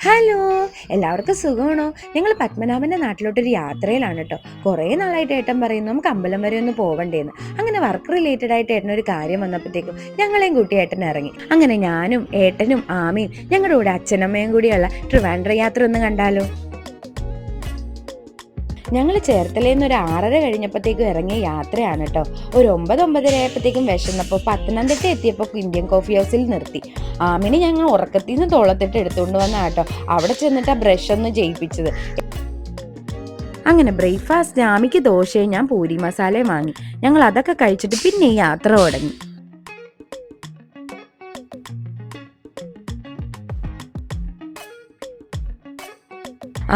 Hello, എല്ലാവർക്കും സുഖമാണോ? ഞങ്ങൾ പത്മനാഭൻ്റെ നാട്ടിലോട്ടൊരു യാത്രയിലാണ് കേട്ടോ. കുറേ നാളായിട്ട് ഏട്ടൻ പറയുന്നു നമുക്ക് അമ്പലം വരെ ഒന്ന് പോവണ്ടേന്ന്. അങ്ങനെ വർക്ക് റിലേറ്റഡ് ആയിട്ട് ഏട്ടനൊരു കാര്യം വന്നപ്പോഴത്തേക്കും ഞങ്ങളെയും കൂട്ടി ഏട്ടൻ ഇറങ്ങി. അങ്ങനെ ഞാനും ഏട്ടനും ആമയും ഞങ്ങളുടെ കൂടെ അച്ഛനമ്മയും കൂടിയുള്ള ട്രിവാൻഡ്രം യാത്ര ഒന്ന് കണ്ടാലോ? ഞങ്ങൾ ചേർത്തലയിൽ നിന്ന് ഒരു 6:30 കഴിഞ്ഞപ്പോഴത്തേക്കും ഇറങ്ങിയ യാത്രയാണ് കേട്ടോ. ഒരു 9-9:30 ആയപ്പോഴത്തേക്കും വിശന്നപ്പോൾ പത്തനംതിട്ട എത്തിയപ്പോൾ ഇന്ത്യൻ കോഫി ഹൗസിൽ നിർത്തി. ആമിനെ ഞങ്ങൾ ഉറക്കത്തിൽ നിന്ന് തോളത്തിട്ട് എടുത്തുകൊണ്ട് വന്ന കേട്ടോ. അവിടെ ചെന്നിട്ട് ആ ബ്രഷ് ഒന്ന് ചെയ്യിപ്പിച്ചത്. അങ്ങനെ ബ്രേക്ക്ഫാസ്റ്റ് ആമിക്ക് ദോശയും ഞാൻ പൂരി മസാലയും വാങ്ങി. ഞങ്ങൾ അതൊക്കെ കഴിച്ചിട്ട് പിന്നെ ഈ യാത്ര തുടങ്ങി.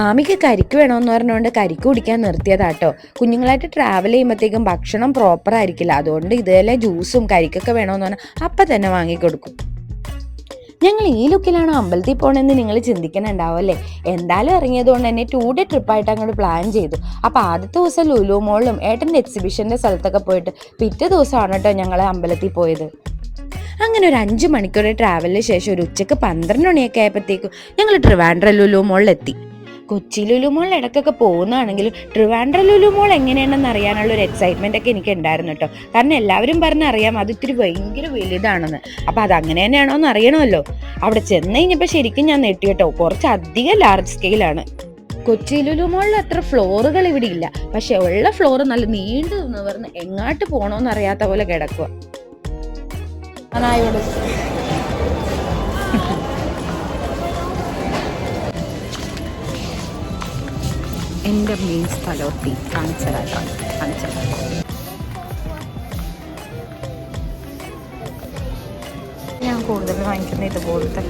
ആമിക്ക് കരിക്ക് വേണമെന്ന് പറഞ്ഞുകൊണ്ട് കരിക്ക് കുടിക്കാൻ നിർത്തിയതാട്ടോ. കുഞ്ഞുങ്ങളായിട്ട് ട്രാവൽ ചെയ്യുമ്പോഴത്തേക്കും ഭക്ഷണം പ്രോപ്പർ ആയിരിക്കില്ല, അതുകൊണ്ട് ഇതേലെ ജ്യൂസും കരിക്കൊക്കെ വേണമെന്ന് പറഞ്ഞാൽ അപ്പം തന്നെ വാങ്ങിക്കൊടുക്കും. ഞങ്ങൾ ഈ ലുക്കിലാണോ അമ്പലത്തിൽ പോകണമെന്ന് നിങ്ങൾ ചിന്തിക്കുന്നുണ്ടാവും അല്ലേ? എന്തായാലും ഇറങ്ങിയതുകൊണ്ട് തന്നെ 2 ഡേ ട്രിപ്പായിട്ട് അങ്ങോട്ട് പ്ലാൻ ചെയ്തു. അപ്പോൾ ആദ്യത്തെ ദിവസം ലുലു മോളിലും ഏട്ടൻ്റെ എക്സിബിഷൻ്റെ സ്ഥലത്തൊക്കെ പോയിട്ട് പിറ്റേ ദിവസമാണ് കേട്ടോ ഞങ്ങൾ അമ്പലത്തിൽ പോയത്. അങ്ങനെ ഒരു 5 മണിക്കൂർ ട്രാവലിന് ശേഷം ഒരു ഉച്ചക്ക് 12 മണിയൊക്കെ ആയപ്പോഴത്തേക്കും ഞങ്ങൾ ട്രിവാൻഡ്രം ലുലു മോളിലെത്തി. കൊച്ചി ലുലു മോൾ ഇടയ്ക്കൊക്കെ പോകുന്നതാണെങ്കിലും ട്രിവാൻഡ്രം ലുലു മോൾ എങ്ങനെയാണെന്ന് അറിയാനുള്ള ഒരു എക്സൈറ്റ്മെന്റ് ഒക്കെ എനിക്ക് ഉണ്ടായിരുന്നു കേട്ടോ. കാരണം എല്ലാവരും പറഞ്ഞറിയാം അത് ഇത്തിരി ഭയങ്കര വലുതാണെന്ന്. അപ്പം അത് അങ്ങനെ തന്നെയാണോ എന്ന് അറിയണമല്ലോ. അവിടെ ചെന്ന് കഴിഞ്ഞപ്പോൾ ശരിക്കും ഞാൻ നെട്ടി കേട്ടോ. കുറച്ചധികം ലാർജ് സ്കെയിലാണ്. കൊച്ചി ലുലു മോളിൽ അത്ര ഫ്ലോറുകൾ ഇവിടെ ഇല്ല, പക്ഷെ ഉള്ള ഫ്ലോർ നല്ല നീണ്ടു നിവർന്ന് എങ്ങോട്ട് പോകണമെന്ന് അറിയാത്ത പോലെ കിടക്കുക. എൻ്റെ മെയിൻ സ്ഥലത്തി കാണിച്ചതായിട്ടാണ് കാണിച്ചത്. ഞാൻ കൂടുതൽ വാങ്ങിക്കുന്ന ഇതുപോലത്തെ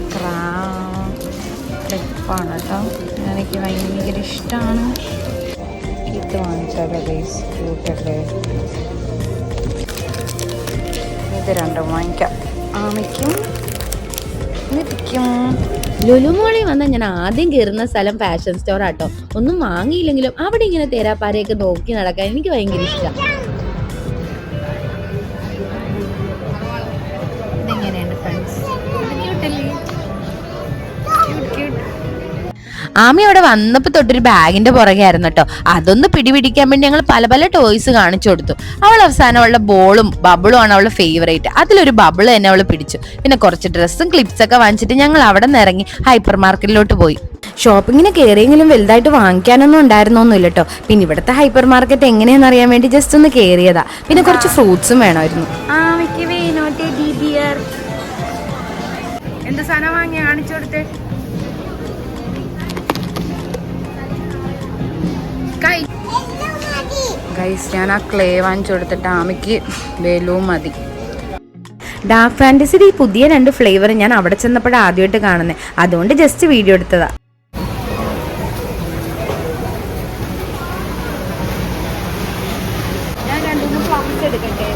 ക്ലിപ്പാണ് കേട്ടോ. എനിക്ക് ഭയങ്കര ഇഷ്ടമാണ്. ഇത് വാങ്ങിച്ചാലോ ഗൈസ്, ക്യൂട്ടല്ലേ? ഇത് രണ്ടും വാങ്ങിക്കാം. ആമയ്ക്കും ലുലു മോളിൽ വന്നാൽ ഞാൻ ആദ്യം കയറുന്ന സ്ഥലം ഫാഷൻ സ്റ്റോർ ആട്ടോ. ഒന്നും വാങ്ങിയില്ലെങ്കിലും അവിടെ ഇങ്ങനെ തേരാപ്പാരയൊക്കെ നോക്കി നടക്കാൻ എനിക്ക് ഭയങ്കര ഇഷ്ടമാണ്. ഇതെങ്ങനെയുണ്ട് ഫ്രണ്ട്സ്? ആമി അവിടെ വന്നപ്പോൾ തൊട്ടൊരു ബാഗിന്റെ പുറകെ ആയിരുന്നു കേട്ടോ. അതൊന്ന് പിടിപിടിക്കാൻ വേണ്ടി ഞങ്ങൾ പല പല ടോയ്സ് കാണിച്ചു കൊടുത്തു. അവൾ അവസാനം അവളുടെ ബോളും ബബിളും ആണ് അവളുടെ ഫേവറേറ്റ്. അതിലൊരു ബബിൾ തന്നെ അവൾ പിടിച്ചു. പിന്നെ കുറച്ച് ഡ്രസ്സും ക്ലിപ്സൊക്കെ വാങ്ങിച്ചിട്ട് ഞങ്ങൾ അവിടെ നിന്ന് ഇറങ്ങി ഹൈപ്പർ മാർക്കറ്റിലോട്ട് പോയി. ഷോപ്പിങ്ങിന് കയറിയെങ്കിലും വലുതായിട്ട് വാങ്ങിക്കാനൊന്നും ഉണ്ടായിരുന്നൊന്നുമില്ല കേട്ടോ. പിന്നെ ഇവിടുത്തെ ഹൈപ്പർ മാർക്കറ്റ് എങ്ങനെയാണെന്ന് അറിയാൻ വേണ്ടി ജസ്റ്റ് ഒന്ന് കയറിയതാ. പിന്നെ കുറച്ച് ഫ്രൂട്ട്സും വേണമായിരുന്നു. എന്ത് സാധനം വാങ്ങിയ കാണിച്ചു കൊടുത്തേ? ഗൈസ്, ഞാൻ ആ ക്ലേ വാങ്ങിച്ചു കൊടുത്തിട്ട് ആമയ്ക്ക് ബലൂൺ മതി. ഡാർക്ക് ഫാന്റസിയുടെ ഈ പുതിയ 2 ഫ്ലേവർ ഞാൻ അവിടെ ചെന്നപ്പോഴാണ് ആദ്യമായിട്ട് കാണുന്നത്, അതുകൊണ്ട് ജസ്റ്റ് വീഡിയോ എടുത്തതാ. ഞാൻ 2-3 ഫ്ലവേഴ്സ് എടുക്കട്ടെ?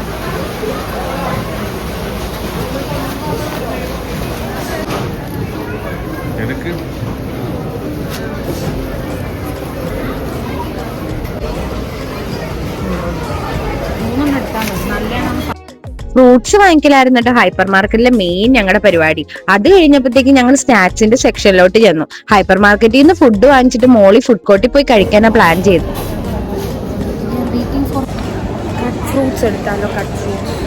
ഫ്രൂട്ട്സ് വാങ്ങിക്കലായിരുന്നു കേട്ടോ ഹൈപ്പർ മാർക്കറ്റിലെ മെയിൻ ഞങ്ങളുടെ പരിപാടി. അത് കഴിഞ്ഞപ്പോഴത്തേക്ക് ഞങ്ങൾ സ്നാക്സിന്റെ സെക്ഷനിലോട്ട് ചെന്നു. ഹൈപ്പർ മാർക്കറ്റിൽ നിന്ന് ഫുഡ് വാങ്ങിച്ചിട്ട് മോളി ഫുഡ് കോർട്ടിൽ പോയി കഴിക്കാനാണ് പ്ലാൻ ചെയ്തത്. ഫ്രൂട്ട്സ് എടുത്താലോ? Cut fruits.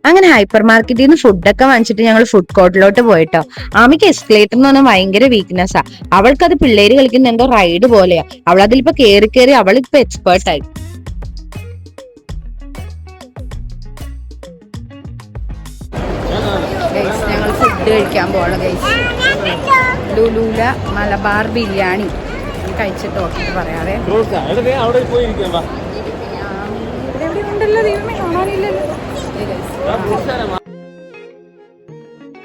അങ്ങനെ ഹൈപ്പർ മാർക്കറ്റിൽ നിന്ന് ഫുഡൊക്കെ വാങ്ങിച്ചിട്ട് ഞങ്ങൾ ഫുഡ് കോർട്ടിലോട്ട് പോയിട്ടോ. ആമിക്ക് എസ്കലേറ്റർ എന്ന് പറഞ്ഞാൽ ഭയങ്കര വീക്ക്നെസ്സാ. അവൾക്കത് പിള്ളേര് കളിക്കുന്ന എന്തോ റൈഡ് പോലെയാ. അവൾ അതിലിപ്പോ കയറി അവളിപ്പോ എക്സ്പേർട്ടായി. ഞങ്ങൾ ഫുഡ് കഴിക്കാൻ പോകണം ഗൈസ്. ലുലൂല മലബാർ ബിരിയാണി കഴിച്ചിട്ട് നോക്കിട്ട് പറയാവേ. ഉണ്ടല്ലോ, ദൈവമേ, കാണാനില്ലല്ലോ.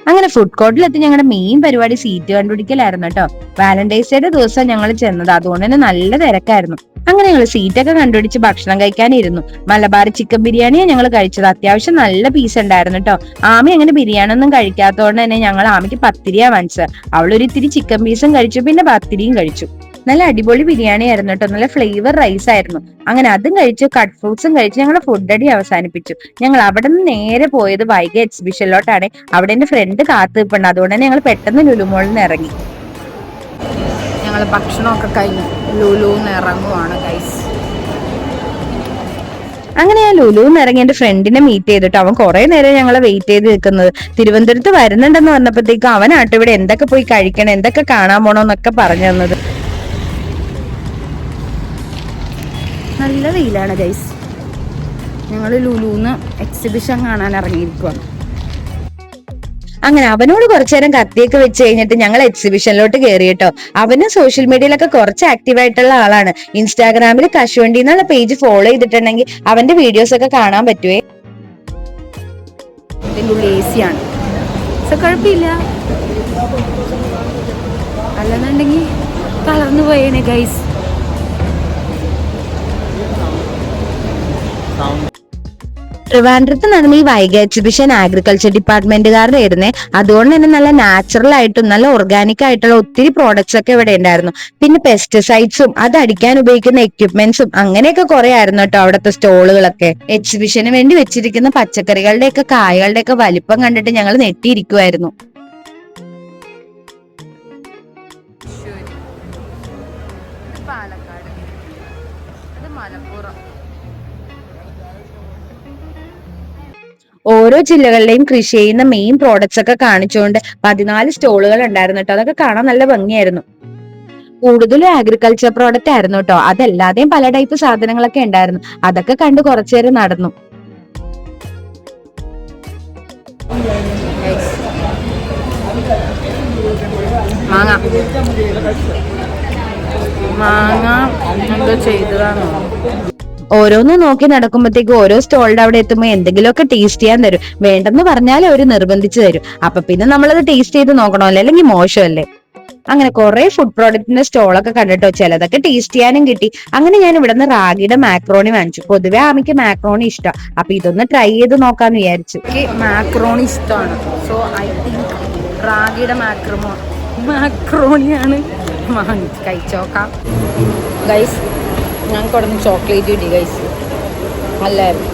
അങ്ങനെ ഫുഡ് കോർട്ടിലെത്തി ഞങ്ങളുടെ മെയിൻ പരിപാടി സീറ്റ് കണ്ടുപിടിക്കലായിരുന്നു കേട്ടോ. വാലന്റൈൻസ് ഡേയുടെ ദിവസം ഞങ്ങൾ ചെന്നത്, അതുകൊണ്ട് തന്നെ നല്ല തിരക്കായിരുന്നു. അങ്ങനെ ഞങ്ങൾ സീറ്റൊക്കെ കണ്ടുപിടിച്ച് ഭക്ഷണം കഴിക്കാനിരുന്നു. മലബാർ ചിക്കൻ ബിരിയാണിയാണ് ഞങ്ങൾ കഴിച്ചത്. അത്യാവശ്യം നല്ല പീസ് ഉണ്ടായിരുന്നു കേട്ടോ. ആമി അങ്ങനെ ബിരിയാണി ഒന്നും കഴിക്കാത്തതുകൊണ്ട് തന്നെ ഞങ്ങൾ ആമിക്ക് പത്തിരിയാ വാങ്ങിച്ചത്. അവളൊരു ഇത്തിരി ചിക്കൻ പീസും കഴിച്ചു, പിന്നെ പത്തിരിയും കഴിച്ചു. നല്ല അടിപൊളി ബിരിയാണി ആയിരുന്നു കേട്ടോ, നല്ല ഫ്ലേവർ റൈസ് ആയിരുന്നു. അങ്ങനെ അതും കഴിച്ചു, കട്ട് ഫ്രൂട്ട്സും കഴിച്ച് ഞങ്ങളുടെ ഫുഡ് അടി അവസാനിപ്പിച്ചു. ഞങ്ങൾ അവിടെ നിന്ന് നേരെ പോയത് വൈഗ എക്സിബിഷനിലോട്ടാണ്. അവിടെ എന്റെ ഫ്രണ്ട് കാത്തിപ്പുണ്ട്, അതുകൊണ്ട് തന്നെ ഞങ്ങൾ പെട്ടെന്ന് ലുലുമോളിൽ നിന്ന് ഇറങ്ങി. ഞങ്ങൾ ഭക്ഷണമൊക്കെ കഴിഞ്ഞു ലുലുന്ന് ഇറങ്ങുവാണ് ഗൈസ്. അങ്ങനെ ഞാൻ ലുലുന്ന് ഇറങ്ങി എന്റെ ഫ്രണ്ടിനെ മീറ്റ് ചെയ്തിട്ട് അവൻ കുറെ നേരം ഞങ്ങളെ വെയിറ്റ് ചെയ്ത് നിൽക്കുന്നത്. തിരുവനന്തപുരത്ത് വരുന്നുണ്ടെന്ന് പറഞ്ഞപ്പോഴത്തേക്കും അവനാട്ടോ ഇവിടെ എന്തൊക്കെ പോയി കഴിക്കണം, എന്തൊക്കെ കാണാൻ പോണോന്നൊക്കെ പറഞ്ഞു തന്നത്. നല്ല വെയിലാണ് ഗൈസ്. ഞങ്ങൾ ലുലുന്ന് എക്സിബിഷൻ കാണാൻ ഇറങ്ങിയിരിക്കുവാണ്. അങ്ങനെ അവനോട് കുറച്ചു നേരം കത്തിയൊക്കെ വെച്ച് കഴിഞ്ഞിട്ട് ഞങ്ങൾ എക്സിബിഷനിലോട്ട് കയറി കേട്ടോ. അവന് സോഷ്യൽ മീഡിയയിലൊക്കെ കുറച്ച് ആക്റ്റീവ് ആയിട്ടുള്ള ആളാണ്. ഇൻസ്റ്റാഗ്രാമിൽ കശുവണ്ടി എന്നുള്ള പേജ് ഫോളോ ചെയ്തിട്ടുണ്ടെങ്കിൽ അവന്റെ വീഡിയോസ് ഒക്കെ കാണാൻ പറ്റുവേ. ഇതിൻ്റെ ഉള്ളിൽ AC ആണ്, കുഴപ്പമില്ല. അല്ലെന്നുണ്ടെങ്കിൽ തളർന്നു പോയേനെ ഗൈസ്. ട്രിവാൻഡ്രത്ത് നടന്ന ഈ വൈഗ എക്സിബിഷൻ അഗ്രികൾച്ചർ ഡിപ്പാർട്ട്മെന്റുകാരുടെ ആയിരുന്നേ. അതുകൊണ്ട് തന്നെ നല്ല നാച്ചുറൽ ആയിട്ടും നല്ല ഓർഗാനിക് ആയിട്ടുള്ള ഒത്തിരി പ്രോഡക്ട്സ് ഒക്കെ ഇവിടെ ഉണ്ടായിരുന്നു. പിന്നെ പെസ്റ്റിസൈഡ്സും അത് അടിക്കാൻ ഉപയോഗിക്കുന്ന എക്യുപ്മെന്റ്സും അങ്ങനെയൊക്കെ കുറെ ആയിരുന്നു കേട്ടോ അവിടുത്തെ സ്റ്റോളുകളൊക്കെ. എക്സിബിഷന് വേണ്ടി വെച്ചിരിക്കുന്ന പച്ചക്കറികളുടെയൊക്കെ കായകളുടെയൊക്കെ വലിപ്പം കണ്ടിട്ട് ഞങ്ങൾ നെട്ടിയിരിക്കുമായിരുന്നു. പാലക്കാട്, അത് മലപ്പുറം. ഓരോ ജില്ലകളിലെയും കൃഷി ചെയ്യുന്ന മെയിൻ പ്രോഡക്ട്സ് ഒക്കെ കാണിച്ചുകൊണ്ട് 14 സ്റ്റോളുകൾ ഉണ്ടായിരുന്നു കേട്ടോ. അതൊക്കെ കാണാൻ നല്ല ഭംഗിയായിരുന്നു. കൂടുതലും അഗ്രികൾച്ചർ പ്രോഡക്റ്റ് ആയിരുന്നു കേട്ടോ. അതല്ലാതെയും പല ടൈപ്പ് സാധനങ്ങളൊക്കെ ഉണ്ടായിരുന്നു. അതൊക്കെ കണ്ട് കുറച്ചു നേരം നടന്നു. മാങ്ങ മാങ്ങ എന്തോ ചെയ്തതാണോ? ഓരോന്ന് നോക്കി നടക്കുമ്പോഴത്തേക്ക് ഓരോ സ്റ്റോളിന്റെ അവിടെ എത്തുമ്പോൾ എന്തെങ്കിലുമൊക്കെ ടേസ്റ്റ് ചെയ്യാൻ തരും. വേണ്ടെന്ന് പറഞ്ഞാൽ അവര് നിർബന്ധിച്ചു തരും. അപ്പൊ പിന്നെ നമ്മളത് ടേസ്റ്റ് ചെയ്ത് നോക്കണമല്ലോ, അല്ലെങ്കിൽ മോശമല്ലേ. അങ്ങനെ കുറെ ഫുഡ് പ്രോഡക്റ്റിന്റെ സ്റ്റോളൊക്കെ കണ്ടിട്ടോ. ചിലതൊക്കെ ടേസ്റ്റ് ചെയ്യാനും കിട്ടി. അങ്ങനെ ഞാൻ ഇവിടുന്ന് റാഗിയുടെ മാക്രോണി വാങ്ങിച്ചു. പൊതുവെ ആമിക്ക് മാക്രോണി ഇഷ്ടം, അപ്പൊ ഇതൊന്ന് ട്രൈ ചെയ്ത് നോക്കാന്ന് വിചാരിച്ചു. മാക്രോണി ഇഷ്ടമാണ്. സോ ഐ തിങ്ക് റാഗിയുടെ മാക്രോണിയാണ് കഴിച്ചോക്കാം ഗൈസ്. ഞങ്ങൾക്ക് അവിടെ നിന്ന് ചോക്ലേറ്റ് കിട്ടി ഗൈസ്, നല്ലായിരുന്നു.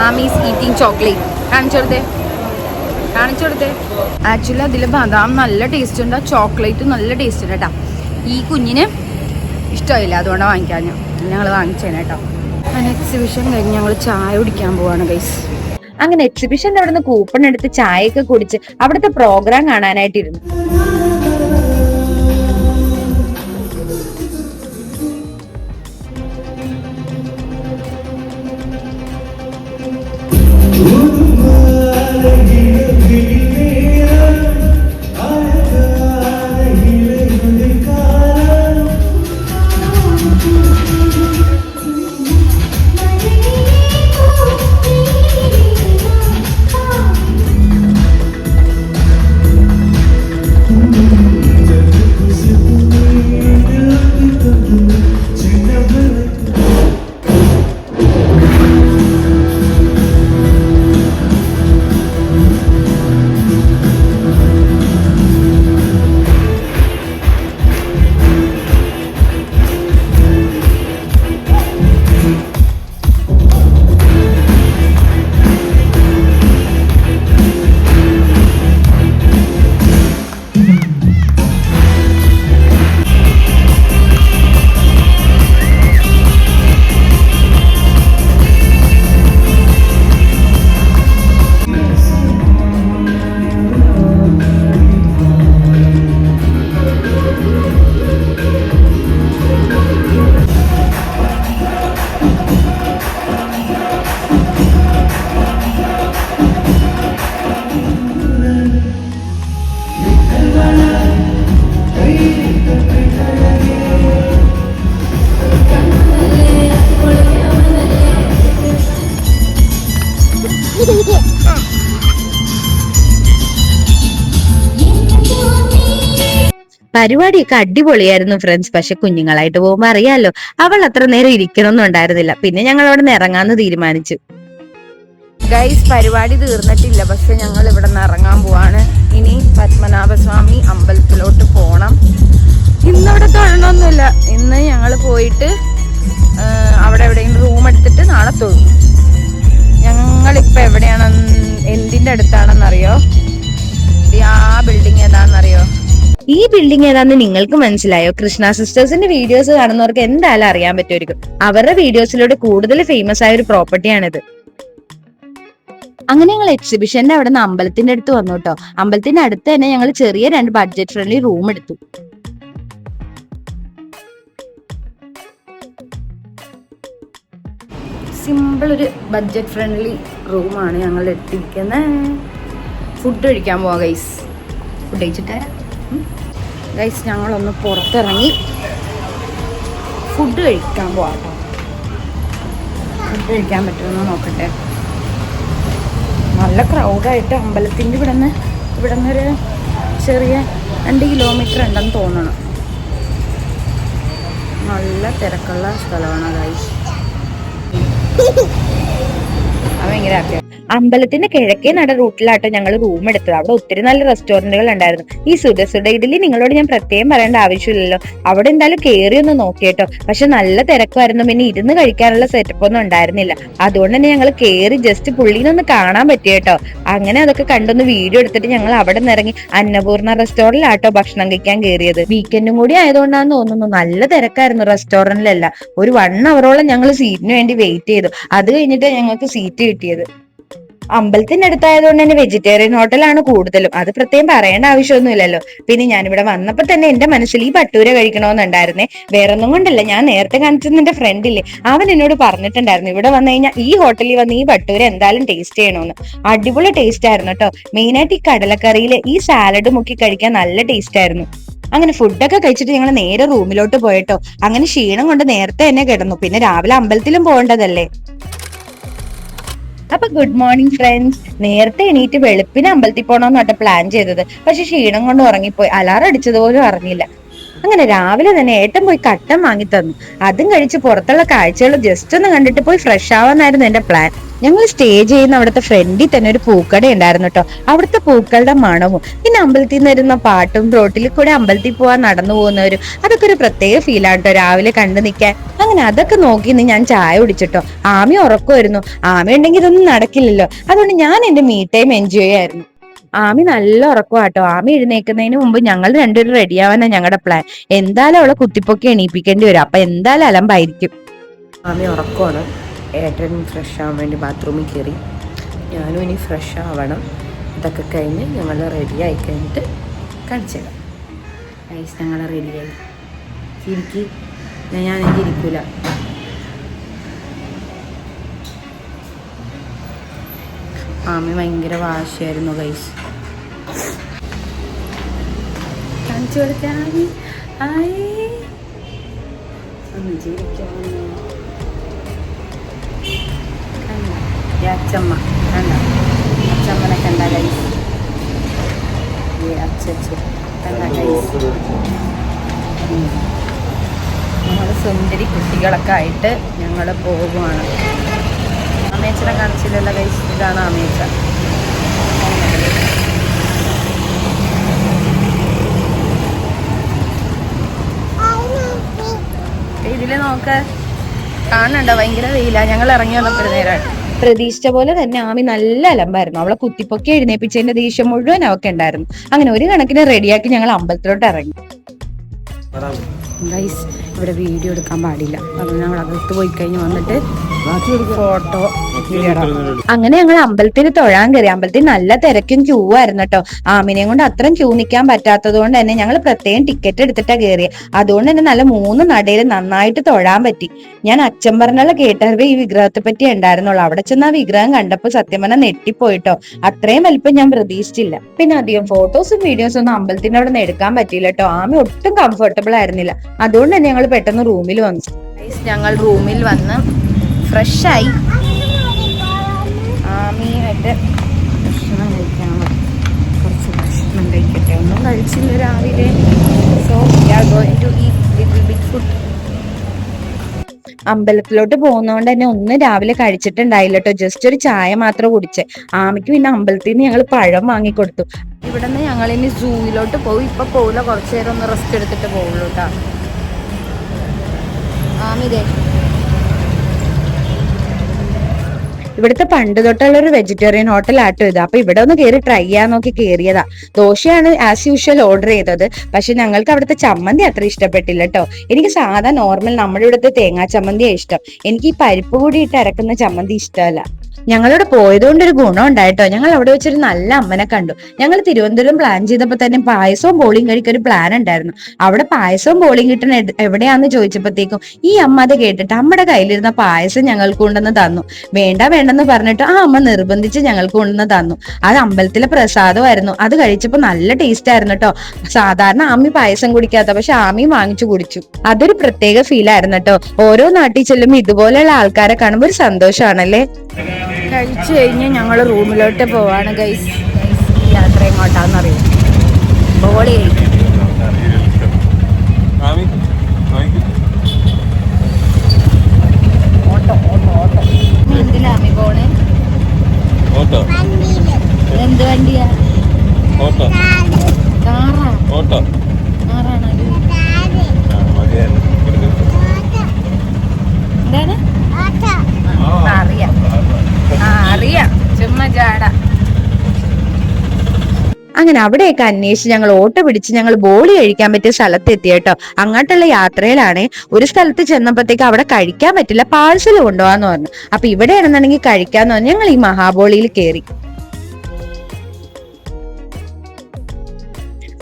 ആമീസ് ഈറ്റിംഗ് ചോക്ലേറ്റ്. കാണിച്ചു കൊടുത്തേ. ആക്ച്വലി അതിൽ ബദാം നല്ല ടേസ്റ്റ് ഉണ്ട്, ചോക്ലേറ്റ് നല്ല ടേസ്റ്റ് ഉണ്ട് കേട്ടോ. ഈ കുഞ്ഞിന് ഇഷ്ടമായില്ല, അതുകൊണ്ടാണ് വാങ്ങിക്കാൻ ഞങ്ങൾ വാങ്ങിച്ചേനെ കേട്ടോ. എക്സിബിഷൻ കഴിഞ്ഞ് ഞങ്ങൾ ചായ കുടിക്കാൻ പോവാണ് ഗൈസ്. അങ്ങനെ എക്സിബിഷന്റെ അവിടെ നിന്ന് കൂപ്പൺ എടുത്ത് ചായയൊക്കെ കുടിച്ച് അവിടുത്തെ പ്രോഗ്രാം കാണാനായിട്ടിരുന്നു. പരിപാടിയൊക്കെ അടിപൊളിയായിരുന്നു ഫ്രണ്ട്സ്. പക്ഷെ കുഞ്ഞുങ്ങളായിട്ട് പോകുമ്പോ അറിയാലോ, അവൾ അത്ര നേരം ഇരിക്കണമെന്നും ഉണ്ടായിരുന്നില്ല. പിന്നെ ഞങ്ങൾ അവിടെ നിന്ന് ഇറങ്ങാന്ന് തീരുമാനിച്ചു. ഗൈസ് പരിപാടി തീർന്നിട്ടില്ല, പക്ഷെ ഞങ്ങൾ ഇവിടെ നിന്ന് ഇറങ്ങാൻ പോവാണ്. ഇനി പത്മനാഭസ്വാമി അമ്പലത്തിലോട്ട് പോകണം. ഇന്നവിടെ തൊഴണമൊന്നുമില്ല. ഇന്ന് ഞങ്ങൾ പോയിട്ട് അവിടെ എവിടെയെങ്കിലും റൂം എടുത്തിട്ട് നാളെ തൊഴും. ഞങ്ങളിപ്പോൾ എവിടെയാണ്, എന്തിൻ്റെ അടുത്താണെന്നറിയോ? ആ ബിൽഡിംഗ് ഏതാണെന്നറിയോ? ഈ ബിൽഡിംഗ് ഏതാന്ന് നിങ്ങൾക്ക് മനസ്സിലായോ? കൃഷ്ണ സിസ്റ്റേഴ്സിന്റെ വീഡിയോസ് കാണുന്നവർക്ക് എന്തായാലും അറിയാൻ പറ്റുമായിരിക്കും. അവരുടെ വീഡിയോസിലൂടെ കൂടുതൽ ഫേമസ് ആയ ഒരു പ്രോപ്പർട്ടിയാണിത്. അങ്ങനെ ഞങ്ങൾ എക്സിബിഷന്റെ അവിടെ നിന്ന് അമ്പലത്തിന്റെ അടുത്ത് വന്നു കേട്ടോ. അമ്പലത്തിന്റെ അടുത്ത് തന്നെ ഞങ്ങൾ ചെറിയ 2 ബഡ്ജറ്റ് ഫ്രണ്ട്ലി റൂം എടുത്തു. സിമ്പിൾ ഒരു ബഡ്ജറ്റ് ഫ്രണ്ട്ലി റൂമാണ് ഞങ്ങൾ എടുത്തിരിക്കുന്നത്. ഫുഡ് കഴിക്കാൻ പോവാം ഗൈസ്. ഫുഡ് കഴിച്ചിട്ട് ഗൈസ് ഞങ്ങളൊന്ന് പുറത്തിറങ്ങി ഫുഡ് കഴിക്കാൻ പോവാം കേട്ടോ. ഫുഡ് കഴിക്കാൻ പറ്റുമെന്ന് നോക്കട്ടെ. നല്ല ക്രൗഡായിട്ട് അമ്പലത്തിൻ്റെ ഇവിടെ നിന്നൊരു ചെറിയ 2 കിലോമീറ്റർ ഉണ്ടെന്ന് തോന്നണം. നല്ല തിരക്കുള്ള സ്ഥലമാണ് ഗൈസ്. ഭയങ്കര ഹാപ്പിയാണ്. അമ്പലത്തിന്റെ കിഴക്കേ നട റൂട്ടിലാട്ടോ ഞങ്ങൾ റൂം എടുത്തത്. അവിടെ ഒത്തിരി നല്ല റെസ്റ്റോറന്റുകൾ ഉണ്ടായിരുന്നു. ഈ സുഡ ഇഡലി നിങ്ങളോട് ഞാൻ പ്രത്യേകം പറയേണ്ട ആവശ്യമില്ലല്ലോ. അവിടെ എന്തായാലും കയറി ഒന്ന് നോക്കിയേട്ടോ. പക്ഷെ നല്ല തിരക്കുമായിരുന്നു. പിന്നെ ഇരുന്ന് കഴിക്കാനുള്ള സെറ്റപ്പ് ഒന്നും ഉണ്ടായിരുന്നില്ല. അതുകൊണ്ട് തന്നെ ഞങ്ങൾ കയറി ജസ്റ്റ് പുള്ളീനൊന്ന് കാണാൻ പറ്റിയേട്ടോ. അങ്ങനെ അതൊക്കെ കണ്ടൊന്ന് വീഡിയോ എടുത്തിട്ട് ഞങ്ങൾ അവിടെ നിന്ന് ഇറങ്ങി അന്നപൂർണ്ണ റെസ്റ്റോറന്റിലാട്ടോ ഭക്ഷണം കഴിക്കാൻ കയറിയത്. വീക്കെൻഡും കൂടി ആയതുകൊണ്ടാന്ന് തോന്നുന്നു നല്ല തിരക്കായിരുന്നു റെസ്റ്റോറന്റിലെല്ലാം. ഒരു 1 അവറോളം ഞങ്ങൾ സീറ്റിന് വേണ്ടി വെയിറ്റ് ചെയ്തു. അത് കഴിഞ്ഞിട്ട് ഞങ്ങൾക്ക് സീറ്റ് കിട്ടിയത്. അമ്പലത്തിന്റെ അടുത്തായതുകൊണ്ട് തന്നെ വെജിറ്റേറിയൻ ഹോട്ടലാണ് കൂടുതലും. അത് പ്രത്യേകം പറയേണ്ട ആവശ്യമൊന്നുമില്ലല്ലോ. പിന്നെ ഞാനിവിടെ വന്നപ്പോ തന്നെ എന്റെ മനസ്സിൽ ഈ ഭട്ടൂര കഴിക്കണമെന്നുണ്ടായിരുന്നേ. വേറൊന്നും കൊണ്ടല്ല, ഞാൻ നേരത്തെ കാണിച്ചത് എന്റെ ഫ്രണ്ടില്ലേ, അവൻ എന്നോട് പറഞ്ഞിട്ടുണ്ടായിരുന്നു ഇവിടെ വന്നു കഴിഞ്ഞാൽ ഈ ഹോട്ടലിൽ വന്ന് ഈ ഭട്ടൂര എന്തായാലും ടേസ്റ്റ് ചെയ്യണമെന്ന്. അടിപൊളി ടേസ്റ്റ് ആയിരുന്നു കേട്ടോ. മെയിനായിട്ട് ഈ കടലക്കറിയിൽ ഈ സാലഡ് മുക്കി കഴിക്കാൻ നല്ല ടേസ്റ്റ് ആയിരുന്നു. അങ്ങനെ ഫുഡൊക്കെ കഴിച്ചിട്ട് ഞങ്ങൾ നേരെ റൂമിലോട്ട് പോയിട്ടോ. അങ്ങനെ ക്ഷീണം കൊണ്ട് നേരത്തെ തന്നെ കിടന്നു. പിന്നെ രാവിലെ അമ്പലത്തിലും പോകേണ്ടതല്ലേ. അപ്പൊ ഗുഡ് മോർണിംഗ് ഫ്രണ്ട്സ്. നേരത്തെ എണീറ്റ് വെളുപ്പിന് അമ്പലത്തിൽ പോകണമെന്നാട്ടോ പ്ലാൻ ചെയ്തത്. പക്ഷെ ക്ഷീണം കൊണ്ട് ഉറങ്ങിപ്പോയി. അലാറം അടിച്ചതുപോലും അറിഞ്ഞില്ല. അങ്ങനെ രാവിലെ തന്നെ ഏട്ടൻ പോയി കട്ടൻ വാങ്ങി തന്നു. അതും കഴിച്ച് പുറത്തുള്ള കാഴ്ചകൾ ജസ്റ്റ് ഒന്ന് കണ്ടിട്ട് പോയി ഫ്രഷ് ആവാന്നായിരുന്നു എന്റെ പ്ലാൻ. ഞങ്ങൾ സ്റ്റേ ചെയ്യുന്ന അവിടുത്തെ ഫ്രണ്ടിൽ തന്നെ ഒരു പൂക്കട ഉണ്ടായിരുന്നു കേട്ടോ. അവിടുത്തെ പൂക്കളുടെ മണവും പിന്നെ അമ്പലത്തിൽ നിന്ന് വരുന്ന പാട്ടും റോട്ടിൽ കൂടെ അമ്പലത്തിൽ പോവാൻ നടന്നു പോകുന്നവരും അതൊക്കെ ഒരു പ്രത്യേക ഫീലാണ് കേട്ടോ രാവിലെ കണ്ടു നിൽക്കാൻ. അങ്ങനെ അതൊക്കെ നോക്കി ഞാൻ ചായ കുടിച്ചിട്ടോ. ആമി ഉറക്കമായിരുന്നു. ആമി ഉണ്ടെങ്കിൽ ഇതൊന്നും നടക്കില്ലല്ലോ. അതുകൊണ്ട് ഞാൻ എന്റെ മീ ടൈം എൻജോയ് ആയിരുന്നു. ആമി നല്ല ഉറക്കമാട്ടോ. ആമി എഴുന്നേക്കുന്നതിന് മുമ്പ് ഞങ്ങൾ രണ്ടുപേരും റെഡിയാവാനാ ഞങ്ങളുടെ പ്ലാൻ. എന്തായാലും അവളെ കുത്തിപ്പൊക്കി എണീപ്പിക്കേണ്ടി വരും. അപ്പൊ എന്തായാലും അലമ്പായിരിക്കും. ആമി ഉറക്കമാണ്. ഏട്ടൻ ഫ്രഷ് ആവാൻ വേണ്ടി ബാത്റൂമിൽ കയറി. ഞാനും ഇനി ഫ്രഷ് ആവണം. ഇതൊക്കെ കഴിഞ്ഞ് ഞങ്ങൾ റെഡി ആയി കഴിഞ്ഞിട്ട് കാണിച്ചു തരാം. ഗൈസ് ഞങ്ങൾ റെഡിയായി. ഇരിക്കി. ഞാനെങ്കിൽ ഇരിക്കൂല. ആമി ഭയങ്കര വാശിയായിരുന്നു ഗൈസ്. കാണിച്ചു കൊടുക്കാൻ ഒന്ന് ജീവിക്കാന്ന് അച്ചമ്മ കണ്ട. അച്ചമ്മനെ കണ്ട ഗൈസ്. അച്ചു കണ്ട ഗൈസ്. നമ്മൾ സുന്ദരി കുട്ടികളൊക്കെ ആയിട്ട് ഞങ്ങൾ പോകുവാണ്. ആമേച്ചനെ കാണിച്ചില്ലല്ലോ ഗൈസ്. ഇതാണ് ആമേച്ച. ഇതില് നോക്ക്, കാണണ്ട ഭയങ്കര വെയില. ഞങ്ങൾ ഇറങ്ങി വന്നപ്പോൾ നേരം പ്രതീക്ഷിച്ച പോലെ തന്നെ ആമി നല്ല അലമ്പായിരുന്നു. അവളെ കുത്തിപ്പൊക്കി എഴുന്നേപ്പിച്ചതിന്റെ ദേഷ്യം മുഴുവൻ അവൾക്ക് ഉണ്ടായിരുന്നു. അങ്ങനെ ഒരു കണക്കിന് റെഡിയാക്കി ഞങ്ങൾ അമ്പലത്തിലോട്ട് ഇറങ്ങി. ഗൈസ് ഇവിടെ വീഡിയോ എടുക്കാൻ പാടില്ല. അതുകൊണ്ട് ഞങ്ങൾ അകത്ത് പോയി കഴിഞ്ഞ് വന്നിട്ട് ഫോട്ടോ വീഡിയോ. അങ്ങനെ ഞങ്ങൾ അമ്പലത്തിൽ തൊഴാൻ കയറി. അമ്പലത്തിൽ നല്ല തിരക്കും ക്യൂ ആയിരുന്നു കേട്ടോ. ആമിനെയും കൊണ്ട് അത്രയും ക്യൂ നിൽക്കാൻ പറ്റാത്തത് കൊണ്ട് തന്നെ ഞങ്ങൾ പ്രത്യേകം ടിക്കറ്റ് എടുത്തിട്ടാ കയറിയത്. അതുകൊണ്ട് തന്നെ നല്ല 3 നടയിൽ നന്നായിട്ട് തൊഴാൻ പറ്റി. ഞാൻ അച്ഛൻ പറഞ്ഞുള്ള കേട്ടറിവ് ഈ വിഗ്രഹത്തെ പറ്റി ഉണ്ടായിരുന്നുള്ളൂ. അവിടെ ചെന്ന് ആ വിഗ്രഹം കണ്ടപ്പോൾ സത്യം പറഞ്ഞാൽ നെട്ടിപ്പോയിട്ടോ. അത്രയും വലിപ്പം ഞാൻ പ്രതീക്ഷിച്ചില്ല. പിന്നെ അധികം ഫോട്ടോസും വീഡിയോസും ഒന്നും അമ്പലത്തിന്റെ അവിടെ നിന്ന് എടുക്കാൻ പറ്റിയില്ല കേട്ടോ. ആമി ഒട്ടും കംഫർട്ടബിൾ ആയിരുന്നില്ല. അതുകൊണ്ട് തന്നെ ഞങ്ങൾ പെട്ടെന്ന് റൂമിൽ വന്നു. ഞങ്ങൾ റൂമിൽ വന്ന് ഫ്രഷായി. ആമിയായിട്ട് ഭക്ഷണം കഴിക്കാൻ കുറച്ച് ഭക്ഷണം കഴിക്കട്ടെ. ഒന്നും കഴിച്ചില്ല രാവിലെ. So we are going to eat little big food. അമ്പലത്തിലോട്ട് പോകുന്നോണ്ട് തന്നെ ഒന്നും രാവിലെ കഴിച്ചിട്ടുണ്ടായില്ല കേട്ടോ. ജസ്റ്റ് ഒരു ചായ മാത്രം കുടിച്ചേ. ആമിക്ക് പിന്നെ അമ്പലത്തിൽ നിന്ന് ഞങ്ങൾ പഴം വാങ്ങിക്കൊടുത്തു. ഇവിടെ നിന്ന് ഞങ്ങൾ ഇനി സൂയിലോട്ട് പോയി. ഇപ്പൊ പോവില്ല, കുറച്ചു നേരം ഒന്ന് റെസ്റ്റ് എടുത്തിട്ട് പോകുള്ളൂ കേട്ടോ. ആമിതേ ഇവിടുത്തെ പണ്ട് തൊട്ടുള്ള ഒരു വെജിറ്റേറിയൻ ഹോട്ടലാട്ടോ ഇത്. അപ്പൊ ഇവിടെ ഒന്ന് കയറി ട്രൈ ചെയ്യാൻ നോക്കി കയറിയതാ. ദോശയാണ് ആസ് യൂഷ്വൽ ഓർഡർ ചെയ്തത്. പക്ഷെ ഞങ്ങൾക്ക് അവിടുത്തെ ചമ്മന്തി അത്ര ഇഷ്ടപ്പെട്ടില്ല കേട്ടോ. എനിക്ക് സാധാ നോർമൽ നമ്മുടെ ഇവിടുത്തെ തേങ്ങാ ചമ്മന്തിയാണ് ഇഷ്ടം. എനിക്ക് ഈ പരിപ്പ് കൂടി ഇട്ട് അരക്കുന്ന ചമ്മന്തി ഇഷ്ടമല്ല. ഞങ്ങളിവിടെ പോയതുകൊണ്ട് ഒരു ഗുണം ഉണ്ടായിട്ടോ. ഞങ്ങൾ അവിടെ വെച്ചൊരു നല്ല അമ്മനെ കണ്ടു. ഞങ്ങൾ തിരുവനന്തപുരം പ്ലാൻ ചെയ്തപ്പോ തന്നെ പായസവും ബോളിയും കഴിക്കാൻ ഒരു പ്ലാൻ ഉണ്ടായിരുന്നു. അവിടെ പായസവും ബോളിയും കിട്ടുന്ന എവിടെയാന്ന് ചോദിച്ചപ്പോഴത്തേക്കും ഈ അമ്മ അത് കേട്ടിട്ട് അമ്മയുടെ കയ്യിലിരുന്ന പായസം ഞങ്ങൾക്ക് കൊണ്ടുവന്ന് തന്നു. വേണ്ടെന്ന് പറഞ്ഞിട്ട് ആ അമ്മ നിർബന്ധിച്ച് ഞങ്ങൾക്ക് കൊണ്ടുവന്ന് തന്നു. അത് അമ്പലത്തിലെ പ്രസാദമായിരുന്നു. അത് കഴിച്ചപ്പോ നല്ല ടേസ്റ്റ് ആയിരുന്നു കേട്ടോ. സാധാരണ ആമി പായസം കുടിക്കാത്ത, പക്ഷെ ആമിയും വാങ്ങിച്ചു കുടിച്ചു. അതൊരു പ്രത്യേക ഫീൽ ആയിരുന്നു കേട്ടോ. ഓരോ നാട്ടിൽ ചെല്ലുമ്പോൾ ഇതുപോലെയുള്ള ആൾക്കാരെ കാണുമ്പോൾ ഒരു സന്തോഷമാണല്ലേ. കഴിച്ചു കഴിഞ്ഞ് ഞങ്ങൾ റൂമിലോട്ട് പോവാണ് ഗൈസ്. യാത്ര എങ്ങോട്ടാന്നറിയാം. ബോളി കഴിക്കും. എന്തിനാമി പോണേ? എന്ത് വണ്ടിയാ? എന്താണ്? അറിയാം, അറിയാം, ചുമ്മാ ജാട. അങ്ങനെ അവിടെയൊക്കെ അന്വേഷിച്ച് ഞങ്ങൾ ഓട്ടോ പിടിച്ച് ഞങ്ങൾ ബോളി കഴിക്കാൻ പറ്റിയ സ്ഥലത്ത് എത്തിയേട്ടോ. അങ്ങോട്ടുള്ള യാത്രയിലാണേ ഒരു സ്ഥലത്ത് ചെന്നപ്പോഴത്തേക്ക് അവിടെ കഴിക്കാൻ പറ്റില്ല, പാഴ്സൽ കൊണ്ടുപോകാന്ന് പറഞ്ഞു. അപ്പൊ ഇവിടെയാണെന്നുണ്ടെങ്കിൽ കഴിക്കാന്ന് പറഞ്ഞു ഞങ്ങൾ ഈ മഹാബോളിയിൽ കയറി.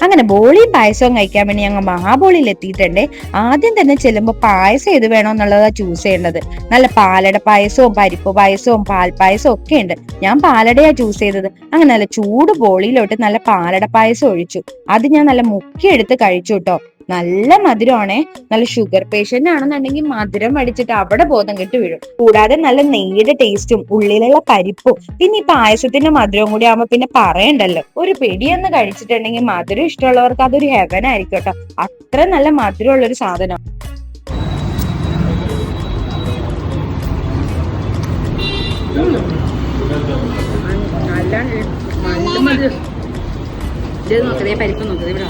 അങ്ങനെ ബോളിയും പായസവും കഴിക്കാൻ വേണ്ടി ഞങ്ങൾ മഹാബോളിയിൽ എത്തിയിട്ടുണ്ട്. ആദ്യം തന്നെ ചെല്ലുമ്പോൾ പായസം ഏത് വേണോന്നുള്ളതാ ചൂസ് ചെയ്യേണ്ടത്. നല്ല പാലട പായസവും പരിപ്പ് പായസവും പാൽപ്പായസവും ഒക്കെ ഉണ്ട്. ഞാൻ പാലടയാ ചൂസ് ചെയ്തത്. അങ്ങനെ നല്ല ചൂട് ബോളിയിലോട്ട് നല്ല പാലട പായസം ഒഴിച്ചു. അത് ഞാൻ നല്ല മുക്കിയെടുത്ത് കഴിച്ചു കേട്ടോ. നല്ല മധുരമാണേ. നല്ല ഷുഗർ പേഷ്യന്റ് ആണെന്നുണ്ടെങ്കിൽ മധുരം അടിച്ചിട്ട് അവിടെ ബോധം കെട്ട് വീഴും. കൂടാതെ നല്ല നെയ്യുടെ ടേസ്റ്റും ഉള്ളിലുള്ള പരിപ്പും പിന്നെ ഈ പായസത്തിന്റെ മധുരവും കൂടി ആവുമ്പോ പിന്നെ പറയണ്ടല്ലോ. ഒരു പിടിയൊന്ന് കഴിച്ചിട്ടുണ്ടെങ്കിൽ മധുരം ഇഷ്ടമുള്ളവർക്ക് അതൊരു ഹെവൻ ആയിരിക്കും കേട്ടോ. അത്ര നല്ല മധുരമുള്ള ഒരു സാധനം. പരിപ്പ് നോക്കത് ഇവിടെ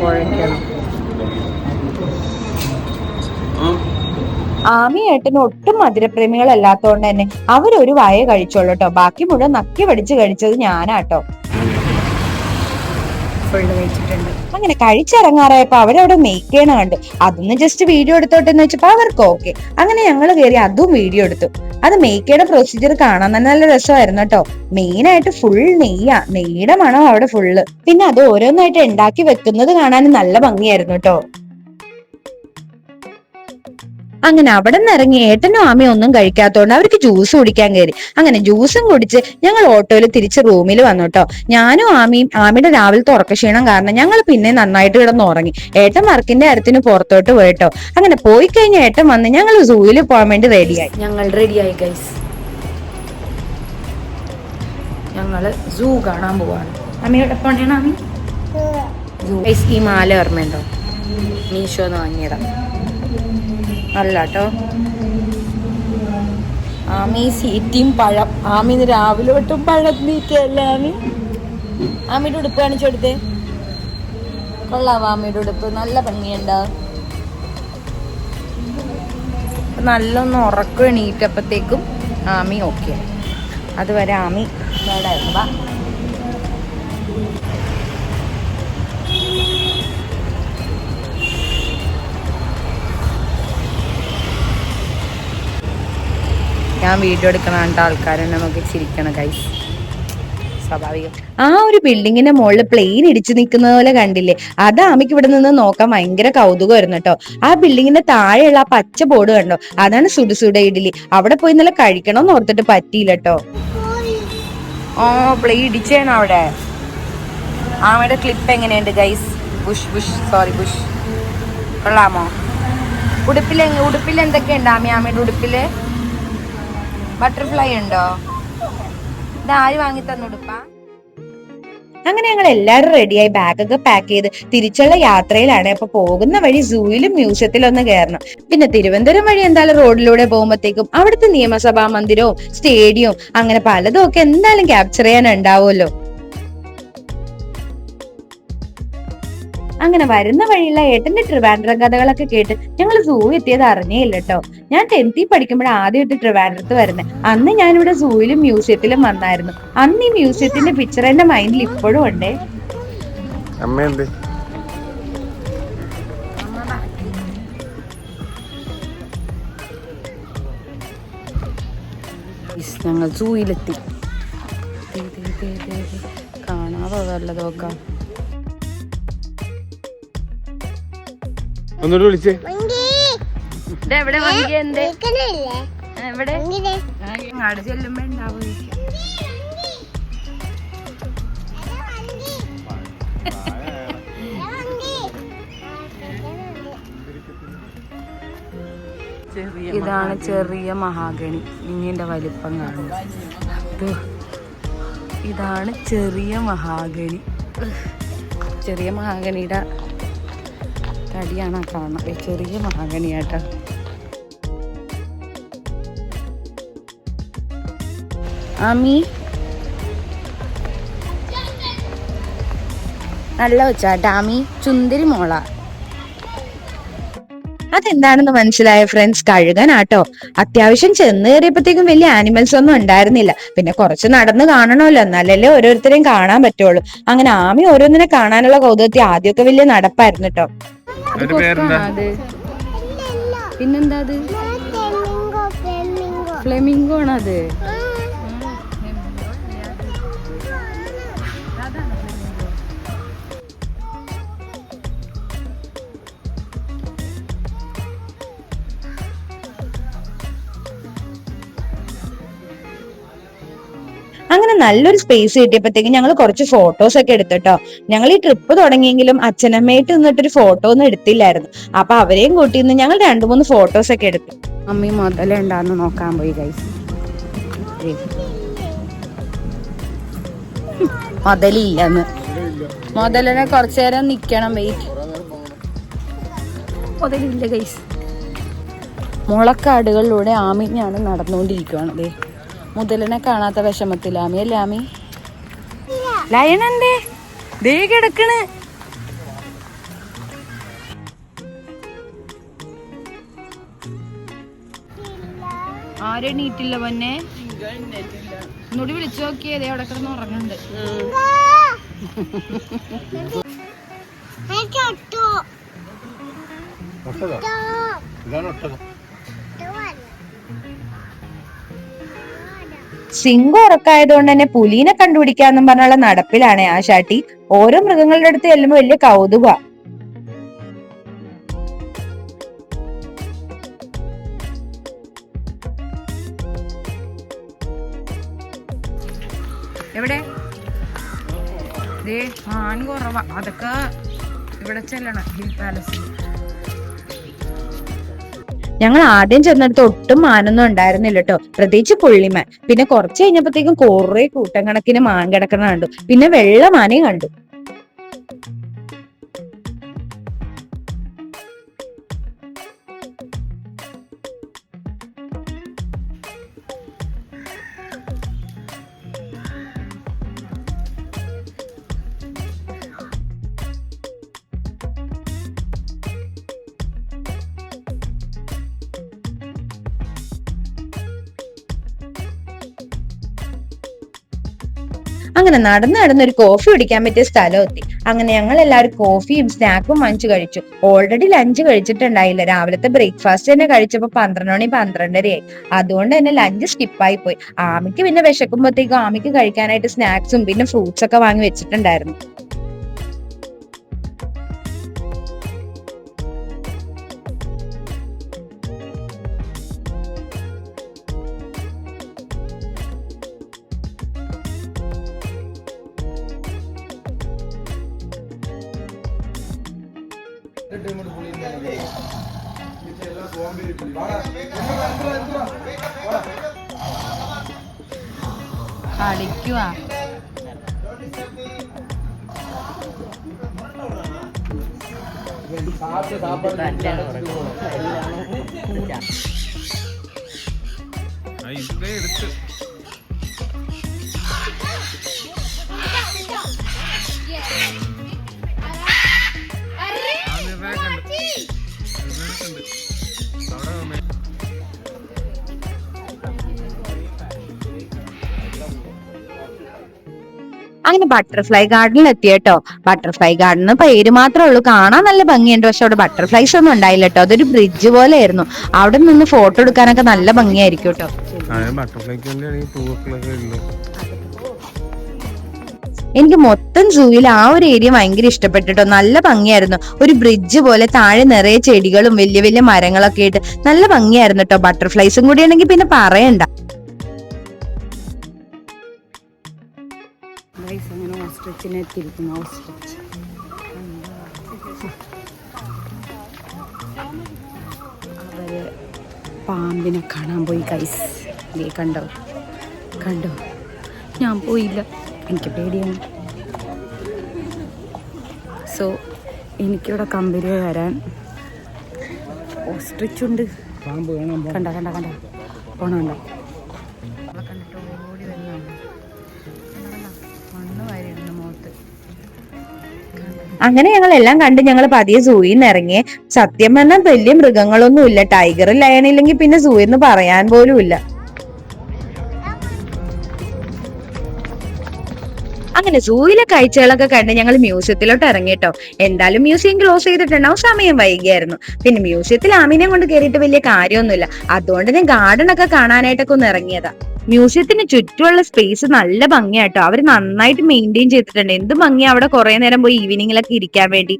കുഴക്കണം. ആമിയേട്ടന് ഒട്ടും മധുരപ്രേമികളല്ലാത്തോണ്ട് തന്നെ അവരൊരു വായ കഴിച്ചോളൂ കേട്ടോ. ബാക്കി മുഴുവൻ നക്കി പഠിച്ച് കഴിച്ചത് ഞാനാട്ടോ. അങ്ങനെ കഴിച്ചിറങ്ങാറായപ്പോ അവരവിടെ മേക്ക് ചെയ്യണ കണ്ടു. അതൊന്ന് ജസ്റ്റ് വീഡിയോ എടുത്തോട്ടെ എന്ന് വെച്ചപ്പോ അവർക്ക് ഓക്കെ. അങ്ങനെ ഞങ്ങൾ കയറി അതും വീഡിയോ എടുത്തു. അത് മേക്ക് ചെയ്യണ പ്രൊസീജിയർ കാണാൻ തന്നെ നല്ല രസമായിരുന്നു കേട്ടോ. മെയിൻ ആയിട്ട് ഫുൾ നെയ്യുടെ മണം അവിടെ ഫുള്ള്. പിന്നെ അത് ഓരോന്നായിട്ട് ഉണ്ടാക്കി വെക്കുന്നത് കാണാൻ നല്ല ഭംഗിയായിരുന്നു കേട്ടോ. അങ്ങനെ അവിടെ നിന്ന് ഇറങ്ങി ഏട്ടനും ആമയും ഒന്നും കഴിക്കാത്തതുകൊണ്ട് അവർക്ക് ജ്യൂസ് കുടിക്കാൻ കയറി. അങ്ങനെ ജ്യൂസും കുടിച്ച് ഞങ്ങൾ ഓട്ടോയിൽ തിരിച്ച് റൂമിൽ വന്നു കേട്ടോ. ഞാനും ആമിയുടെ രാവിലത്തെ ഉറക്കക്ഷീണം കാരണം ഞങ്ങൾ പിന്നെ നന്നായിട്ട് കിടന്ന് ഉറങ്ങി. ഏട്ടൻ വർക്കിന്റെ കാര്യത്തിന് പുറത്തോട്ട് പോയിട്ടോ. അങ്ങനെ പോയി കഴിഞ്ഞ ഏട്ടൻ വന്ന് ഞങ്ങൾ സൂയിൽ പോകാൻ വേണ്ടി റെഡിയായി. ഗൈസ്. ഞങ്ങള് സൂ കാണാൻ പോവാണ്. അമ്മയുടെ പോണേണ അമ്മി? ഈ മാല ഓർമ്മയുണ്ടോ? മീഷോന്ന് വാങ്ങിയതാ. അല്ല കേട്ടോ. ആമി സീറ്റിയും പഴം. ആമിന്ന് രാവിലെ തൊട്ടും പഴം നീക്കല്ലേ ആമി? ആമിയുടെ ഉടുപ്പ് കാണിച്ചു കൊടുത്തേ. കൊള്ളാവോ ആമിയുടെ ഉടുപ്പ്? നല്ല ഭംഗിയുണ്ടോ? നല്ലൊന്ന് ഉറക്കം എണീറ്റപ്പോഴത്തേക്കും ആമി ഓക്കെ. അതുവരെ ആമി വേടായിരുന്നു. വാ. ഞാൻ വീഡിയോ എടുക്കണ കണ്ട ആൾക്കാരെ നമുക്ക് ചിരിക്കണം ഗൈസ്. സ്വാഭാവികം. ആ ഒരു ബിൽഡിങ്ങിന്റെ മുകളിൽ പ്ലെയിൻ ഇടിച്ചു നിൽക്കുന്ന പോലെ കണ്ടില്ലേ? അത് ആമിക്ക് ഇവിടെ നിന്ന് നോക്കാൻ ഭയങ്കര കൗതുകമായിരുന്നു കേട്ടോ. ആ ബിൽഡിങ്ങിന്റെ താഴെയുള്ള ആ പച്ച ബോർഡ് കണ്ടോ? അതാണ് സുടുസുട ഇഡ്ഡലി. അവിടെ പോയി നല്ല കഴിക്കണമെന്ന് ഓർത്തിട്ട് പറ്റിയില്ല കേട്ടോ. പ്ലെയിൻ ഇടിച്ചാണ് അവിടെ. ആമയുടെ ക്ലിപ്പ് എങ്ങനെയുണ്ട് ഗൈസ്? ബുഷ് കൊള്ളാമോ? ഉടുപ്പിൽ എന്തൊക്കെയുണ്ട് ആമയുടെ ഉടുപ്പില്? ബട്ടർഫ്ലൈ ഉണ്ടോ? ഇത് ആര് വാങ്ങി തന്നുടുപ്പാ? അങ്ങനെ ഞങ്ങൾ എല്ലാവരും റെഡിയായി ബാഗൊക്കെ പാക്ക് ചെയ്ത് തിരിച്ചുള്ള യാത്രയിലാണ്. അപ്പൊ പോകുന്ന വഴി സൂയിലും മ്യൂസിയത്തിലും ഒന്ന് കയറണം. പിന്നെ തിരുവനന്തപുരം വഴി എന്തായാലും റോഡിലൂടെ പോകുമ്പോഴത്തേക്കും അവിടുത്തെ നിയമസഭാ മന്ദിരവും സ്റ്റേഡിയവും അങ്ങനെ പലതും ഒക്കെ എന്തായാലും ക്യാപ്ചർ ചെയ്യാൻ ഉണ്ടാവുമല്ലോ. അങ്ങനെ വരുന്ന വഴിയുള്ള ഏട്ടന്റെ ട്രിവാൻഡ്രം കഥകളൊക്കെ കേട്ട് ഞങ്ങൾ സൂ എത്തിയത് അറിഞ്ഞേയില്ല കേട്ടോ. ഞാൻ 10th പഠിക്കുമ്പോൾ ആദ്യമായിട്ട് ട്രിവാൻഡ്രത്ത് വരുന്നത്. അന്ന് ഞാനിവിടെ സൂയിലും മ്യൂസിയത്തിലും വന്നായിരുന്നു. അന്ന് ഈ മ്യൂസിയത്തിന്റെ പിക്ചർ എന്റെ മൈൻഡിൽ ഇപ്പോഴും ഉണ്ടേ. ഞങ്ങൾ സൂയിലെത്തി. കാണാതെ വല്ലതൊക്കെ ഒന്നുകൂടി വിളിച്ചേ. എവിടെ വണ്ടി? എന്തേ എവിടെ അങ്ങാട് ചെല്ലുമ്പോ ഉണ്ടാവും. ഇതാണ് ചെറിയ മഹാഗണി. ഇങ്ങിന്റെ വലിപ്പം കാണുന്നത്. ഇതാണ് ചെറിയ മഹാഗണി. ചെറിയ മഹാഗണിയുടെ തടിയാണ് കാണുന്നത്. ചെറിയ മഹാഗണിയാട്ടോ. ആമി നല്ല വെച്ചാട്ടാ. ആമി ചുന്ദരി മോള. അതെന്താണെന്ന് മനസ്സിലായ ഫ്രണ്ട്സ്? കഴുകനാട്ടോ. അത്യാവശ്യം ചെന്ന് കയറിയപ്പോഴത്തേക്കും വലിയ ആനിമൽസ് ഒന്നും ഉണ്ടായിരുന്നില്ല. പിന്നെ കുറച്ച് നടന്ന് കാണണമല്ലോ, എന്നാലല്ലേ ഓരോരുത്തരെയും കാണാൻ പറ്റുള്ളൂ. അങ്ങനെ ആമി ഓരോന്നിനെ കാണാനുള്ള കൗതുകത്തിൽ ആദ്യമൊക്കെ വലിയ നടപ്പായിരുന്നു കേട്ടോ. പിന്നെന്താ അത്? ഫ്ലെമിംഗോ ആണത്. അങ്ങനെ നല്ലൊരു സ്പേസ് കിട്ടിയപ്പോഴത്തേക്കും ഞങ്ങൾ കുറച്ച് ഫോട്ടോസ് ഒക്കെ എടുത്തിട്ടോ. ഞങ്ങൾ ഈ ട്രിപ്പ് തുടങ്ങിയെങ്കിലും അച്ഛനമ്മയായിട്ട് നിന്നിട്ടൊരു ഫോട്ടോ ഒന്നും എടുത്തില്ലായിരുന്നു. അപ്പൊ അവരെയും കൂട്ടിന്ന് ഞങ്ങൾ 2-3 ഫോട്ടോസ് ഒക്കെ എടുത്തു. അമ്മി മുതലുണ്ടാന്ന് നോക്കാൻ പോയി ഗൈസ്. മുതലില്ലെന്ന്. മുതലിനെ കുറച്ചു നേരം നിക്കണം. വെയിറ്റ്. മുതലില്ല ഗൈസ്. മുളക്കാടുകളിലൂടെ ആമിഞ്ഞാണ് നടന്നുകൊണ്ടിരിക്കുകയാണ്. ദേ മുതലിനെ കാണാത്ത വിഷമത്തില്ല ആമി. അല്ലേ ആമി? ലയണന്റെ ദേ കിടക്കണ്. ആരെ നീറ്റില്ല പൊന്നെ. ഒന്നുകൂടി വിളിച്ചു നോക്കിയതേ അവിടെ കിടന്ന് ഉറങ്ങുന്നുണ്ട്. സിംഗം ഉറക്കായതുകൊണ്ട് തന്നെ പുലീനെ കണ്ടുപിടിക്കാന്നും പറഞ്ഞുള്ള നടപ്പിലാണ് ആശാട്ടി. ഓരോ മൃഗങ്ങളുടെ അടുത്ത് ചെല്ലുമ്പോ വലിയ കൗതുക. എവിടെ മാൻ കുറവാ. അതൊക്കെ ഇവിടെ ചെല്ലണം. ഹിൽ പാലസിൽ ഞങ്ങൾ ആദ്യം ചെന്നിടത്ത് ഒട്ടും മാനൊന്നും ഉണ്ടായിരുന്നില്ല കേട്ടോ, പ്രത്യേകിച്ച് പുള്ളിമാൻ. പിന്നെ കുറച്ച് കഴിഞ്ഞപ്പോഴത്തേക്കും കുറെ കൂട്ടം കണക്കിന് മാൻ കിടക്കണ കണ്ടു. പിന്നെ വെള്ളമാനയും കണ്ടു. അങ്ങനെ നടന്നൊരു കോഫി കുടിക്കാൻ പറ്റിയ സ്ഥലം എത്തി. അങ്ങനെ ഞങ്ങൾ എല്ലാവരും കോഫിയും സ്നാക്കും വാങ്ങിച്ചു കഴിച്ചു. ഓൾറെഡി ലഞ്ച് കഴിച്ചിട്ടുണ്ടായില്ല. രാവിലത്തെ ബ്രേക്ക്ഫാസ്റ്റ് തന്നെ കഴിച്ചപ്പോ 12 മണി 12:30 ആയി. അതുകൊണ്ട് തന്നെ ലഞ്ച് സ്കിപ്പായി പോയി. ആമിക്ക് പിന്നെ വിശക്കുമ്പോഴത്തേക്കും ആമിക്ക് കഴിക്കാനായിട്ട് സ്നാക്സും പിന്നെ ഫ്രൂട്ട്സ് ഒക്കെ വാങ്ങി വെച്ചിട്ടുണ്ടായിരുന്നു. കളിക്കുവാ. അങ്ങനെ ബട്ടർഫ്ലൈ ഗാർഡനിൽ എത്തിയട്ടോ. ബട്ടർഫ്ലൈ ഗാർഡൻ പേര് മാത്രമേ ഉള്ളൂ, കാണാൻ നല്ല ഭംഗിയുണ്ട്. പക്ഷെ അവിടെ ബട്ടർഫ്ലൈസ് ഒന്നും ഉണ്ടായില്ല കേട്ടോ. അതൊരു ബ്രിഡ്ജ് പോലെ ആയിരുന്നു. അവിടെ നിന്ന് ഫോട്ടോ എടുക്കാനൊക്കെ നല്ല ഭംഗിയായിരിക്കും കേട്ടോ. എനിക്ക് മൊത്തം സൂയിൽ ആ ഒരു ഏരിയ ഭയങ്കര ഇഷ്ടപ്പെട്ടിട്ടോ. നല്ല ഭംഗിയായിരുന്നു. ഒരു ബ്രിഡ്ജ് പോലെ താഴെ നിറയെ ചെടികളും വലിയ വലിയ മരങ്ങളൊക്കെ ആയിട്ട് നല്ല ഭംഗിയായിരുന്നു കേട്ടോ. ബട്ടർഫ്ലൈസും കൂടി ആണെങ്കിൽ പിന്നെ പറയണ്ട. അവര് പാമ്പിനെ കാണാൻ പോയി ഗൈസ്. കണ്ടോ കണ്ടോ? ഞാൻ പോയില്ല, എനിക്ക് പേടിയാണ്. സോ എനിക്കിവിടെ കമ്പനി വരാൻ ഓസ്ട്രിച്ച് ഉണ്ട്. കണ്ട കണ്ട കണ്ട പോണുണ്ടോ? കണ്ടിട്ട് ഓടി വരുന്നുണ്ട്. മണ്ണ് വാരിയിടുന്നു മുഖത്ത്. അങ്ങനെ ഞങ്ങൾ എല്ലാം കണ്ട് ഞങ്ങൾ പതിയെ സൂയിൽ നിന്ന് ഇറങ്ങിയേ. സത്യം പറഞ്ഞാൽ വലിയ മൃഗങ്ങളൊന്നും ഇല്ല. ടൈഗർ ലയൺ ഇല്ലെങ്കിൽ പിന്നെ സൂ എന്ന് പറയാൻ പോലും ഇല്ല. അങ്ങനെ സൂയിലെ കാഴ്ചകളൊക്കെ കണ്ട് ഞങ്ങൾ മ്യൂസിയത്തിലോട്ട് ഇറങ്ങിട്ടോ. എന്തായാലും മ്യൂസിയം ക്ലോസ് ചെയ്തിട്ടുണ്ടാവും, സമയം വൈകിയായിരുന്നു. പിന്നെ മ്യൂസിയത്തിൽ ആമീനെ കൊണ്ട് കയറിയിട്ട് വലിയ കാര്യമൊന്നുമില്ല. അതുകൊണ്ട് ഞാൻ ഗാർഡൻ ഒക്കെ കാണാനായിട്ടൊക്കെ ഒന്ന് ഇറങ്ങിയതാ. മ്യൂസിയത്തിന് ചുറ്റുമുള്ള സ്പേസ് നല്ല ഭംഗിയാട്ടോ. അവര് നന്നായിട്ട് മെയിൻറ്റെയിൻ ചെയ്തിട്ടുണ്ട്. എന്ത് ഭംഗിയാ അവിടെ കുറെ നേരം പോയി ഈവനിങ്ങിലൊക്കെ ഇരിക്കാൻ വേണ്ടി.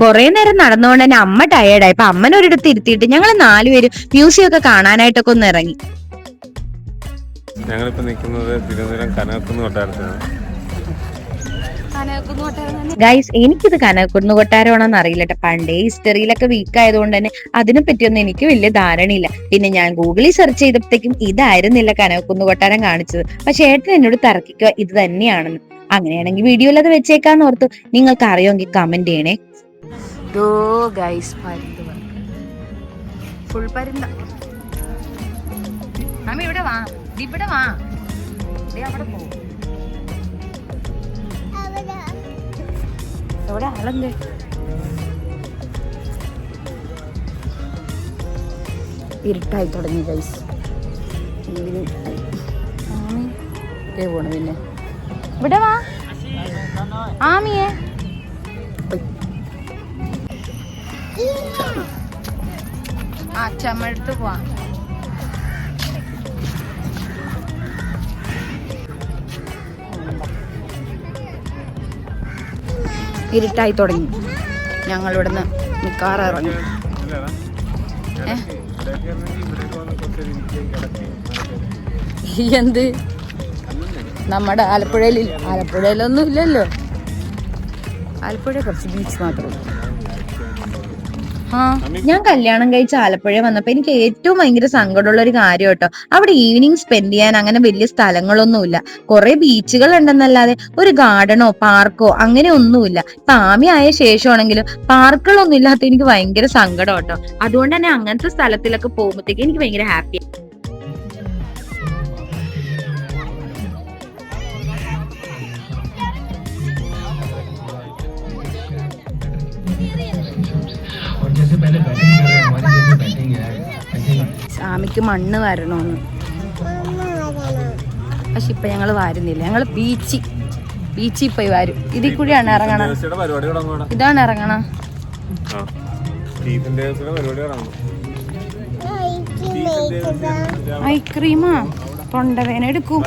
കുറെ നേരം നടന്നുകൊണ്ട് തന്നെ അമ്മ ടയേർഡായി. അപ്പൊ അമ്മനെ ഒരിടത്ത് ഇരുത്തിയിട്ട് ഞങ്ങൾ 4 പേര് മ്യൂസിയം ഒക്കെ കാണാനായിട്ടൊക്കെ ഒന്ന് ഇറങ്ങി. ഞങ്ങളിപ്പോ നിൽക്കുന്നത് തിരുവനന്തപുരം കനകക്കുന്ന് കൊട്ടാരത്തിലാണ്. ഗൈസ്, എനിക്കിത് കനകക്കുന്ന് കൊട്ടാരമാണെന്ന് അറിയില്ല കേട്ടോ. പണ്ടേ ഹിസ്റ്ററിയിലൊക്കെ വീക്ക് ആയതുകൊണ്ട് തന്നെ അതിനെ പറ്റിയൊന്നും എനിക്ക് വലിയ ധാരണയില്ല. പിന്നെ ഞാൻ ഗൂഗിളിൽ സെർച്ച് ചെയ്തപ്പോഴത്തേക്കും ഇതായിരുന്നില്ല കനകക്കുന്ന് കൊട്ടാരം കാണിച്ചത്. പക്ഷെ ഏട്ടൻ എന്നോട് തർക്കിക്കുക ഇത് തന്നെയാണെന്ന്. അങ്ങനെയാണെങ്കിൽ വീഡിയോയിൽ അത് വെച്ചേക്കാന്ന് ഓർത്തു. നിങ്ങൾക്ക് അറിയുമെങ്കിൽ കമന്റ് ചെയ്യണേ. ഫുൾ പരുന്ത. അമ്മ ഇവിടെ വാ, ഇവിടെ വാ, അവിടെ പോ. എവിടെ ആളെന്ത്? ഇരുട്ടായി തുടങ്ങി ഗൈസ്. ആമി പോണു. പിന്നെ ഇവിടെ വാ ആമിയെ. ആ ചമ്മടുത്ത് പോവാ. ഇരുട്ടായി തുടങ്ങി. ഞങ്ങൾ ഇവിടുന്ന് മിക്കാറിറങ്ങി. എന്ത് നമ്മുടെ ആലപ്പുഴയിലൊന്നും ഇല്ലല്ലോ. ആലപ്പുഴ കുറച്ച് ബീച്ച് മാത്രമേ. ഞാൻ കല്യാണം കഴിച്ച ആലപ്പുഴ വന്നപ്പോ എനിക്ക് ഏറ്റവും ഭയങ്കര സങ്കടമുള്ള ഒരു കാര്യം കേട്ടോ. അവിടെ ഈവനിങ് സ്പെൻഡ് ചെയ്യാൻ അങ്ങനെ വലിയ സ്ഥലങ്ങളൊന്നുമില്ല. കുറെ ബീച്ചുകൾ ഉണ്ടെന്നല്ലാതെ ഒരു ഗാർഡനോ പാർക്കോ അങ്ങനെ ഒന്നുമില്ല. ഇപ്പൊ ആമി ആയ ശേഷമാണെങ്കിലും പാർക്കുകളൊന്നും ഇല്ലാത്ത എനിക്ക് ഭയങ്കര സങ്കടം കേട്ടോ. അതുകൊണ്ട് തന്നെ അങ്ങനത്തെ സ്ഥലത്തിലൊക്കെ പോകുമ്പോഴത്തേക്ക് എനിക്ക് ഭയങ്കര ഹാപ്പി. ആമിക്ക് മണ്ണ് വരണമെന്ന്. പക്ഷെ ഇപ്പൊ ഞങ്ങള് വാരുന്നില്ല. ഞങ്ങള് ബീച്ചിൽ പോയി വരും. ഇതിൽ കൂടിയാണ് ഇറങ്ങണം. ഇതാണ് ഇറങ്ങണം. ഐസ്ക്രീമാ തൊണ്ടവേന എടുക്കും.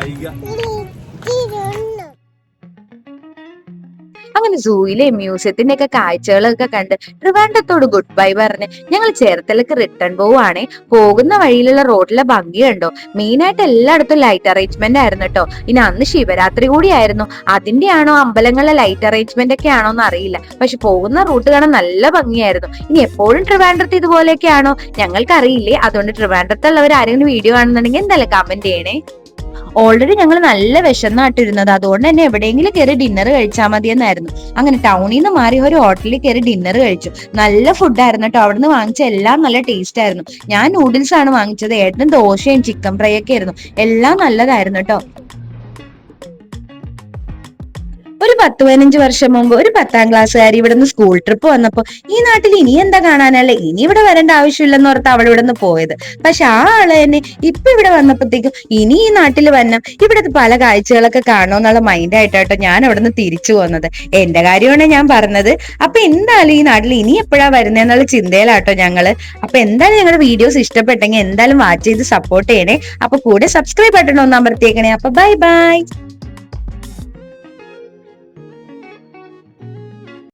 അങ്ങനെ സൂയിലെ മ്യൂസിയത്തിന്റെ ഒക്കെ കാഴ്ചകളൊക്കെ കണ്ട് ട്രിവാൻഡ്രത്തോട് ഗുഡ് ബൈ പറഞ്ഞ് ഞങ്ങൾ ചേർത്തലക്ക് റിട്ടേൺ പോവാണേ. പോകുന്ന വഴിയിലുള്ള റോഡിലെ ഭംഗി കണ്ടോ. മെയിൻ ആയിട്ട് എല്ലായിടത്തും ലൈറ്റ് അറേഞ്ച്മെന്റ് ആയിരുന്നു കേട്ടോ. ഇനി അന്ന് ശിവരാത്രി കൂടി ആയിരുന്നു. അതിന്റെ ആണോ അമ്പലങ്ങളിലെ ലൈറ്റ് അറേഞ്ച്മെന്റ് ഒക്കെ ആണോ എന്ന് അറിയില്ല. പക്ഷെ പോകുന്ന റൂട്ട് കാണാൻ നല്ല ഭംഗിയായിരുന്നു. ഇനി എപ്പോഴും ട്രിവാൻഡ്രത്ത് ഇതുപോലെയൊക്കെ ആണോ ഞങ്ങൾക്ക് അറിയില്ലേ. അതുകൊണ്ട് ട്രിവാൻഡ്രത്തുള്ളവർ ആരെങ്കിലും വീഡിയോ കാണുന്നുണ്ടെങ്കിൽ എന്തായാലും കമന്റ് ചെയ്യണേ. ഓൾറെഡി ഞങ്ങൾ നല്ല വിശന്നായിട്ടിരുന്നത്, അതുകൊണ്ട് തന്നെ എവിടെയെങ്കിലും കയറി ഡിന്നർ കഴിച്ചാൽ മതിയെന്നായിരുന്നു. അങ്ങനെ ടൗണിൽ നിന്ന് മാറി ഒരു ഹോട്ടലിൽ കയറി ഡിന്നർ കഴിച്ചു. നല്ല ഫുഡായിരുന്നു കേട്ടോ. അവിടുന്ന് വാങ്ങിച്ച എല്ലാം നല്ല ടേസ്റ്റ് ആയിരുന്നു. ഞാൻ നൂഡിൽസ് ആണ് വാങ്ങിച്ചത്, ഏട്ടൻ ദോശയും ചിക്കൻ ഫ്രൈ ഒക്കെ ആയിരുന്നു. എല്ലാം നല്ലതായിരുന്നു കേട്ടോ. ഒരു 10-15 വർഷം മുമ്പ് ഒരു 10ാം ക്ലാസ്സുകാരി ഇവിടുന്ന് സ്കൂൾ ട്രിപ്പ് വന്നപ്പോ ഈ നാട്ടിൽ ഇനി എന്താ കാണാനല്ലേ, ഇനി ഇവിടെ വരേണ്ട ആവശ്യമില്ലെന്ന് ഓർത്ത് അവിടെ ഇവിടെ നിന്ന് പോയത്. പക്ഷെ ആ ആള് തന്നെ ഇപ്പൊ ഇവിടെ വന്നപ്പോഴത്തേക്കും ഇനി ഈ നാട്ടിൽ വരണം, ഇവിടുത്തെ പല കാഴ്ചകളൊക്കെ കാണണമെന്നുള്ള മൈൻഡായിട്ടോ ഞാൻ അവിടെ നിന്ന് തിരിച്ചു പോകുന്നത്. എന്റെ കാര്യമാണ് ഞാൻ പറഞ്ഞത്. അപ്പൊ എന്തായാലും ഈ നാട്ടിൽ ഇനി എപ്പോഴാ വരുന്നതെന്നുള്ള ചിന്തയിലാട്ടോ ഞങ്ങള്. അപ്പൊ എന്തായാലും ഞങ്ങളുടെ വീഡിയോസ് ഇഷ്ടപ്പെട്ടെങ്കിൽ എന്തായാലും വാച്ച് ചെയ്ത് സപ്പോർട്ട് ചെയ്യണേ. അപ്പൊ കൂടെ സബ്സ്ക്രൈബ് ബട്ടൺ ഒന്ന് അമർത്തിയേക്കണേ. അപ്പൊ ബൈ ബൈ.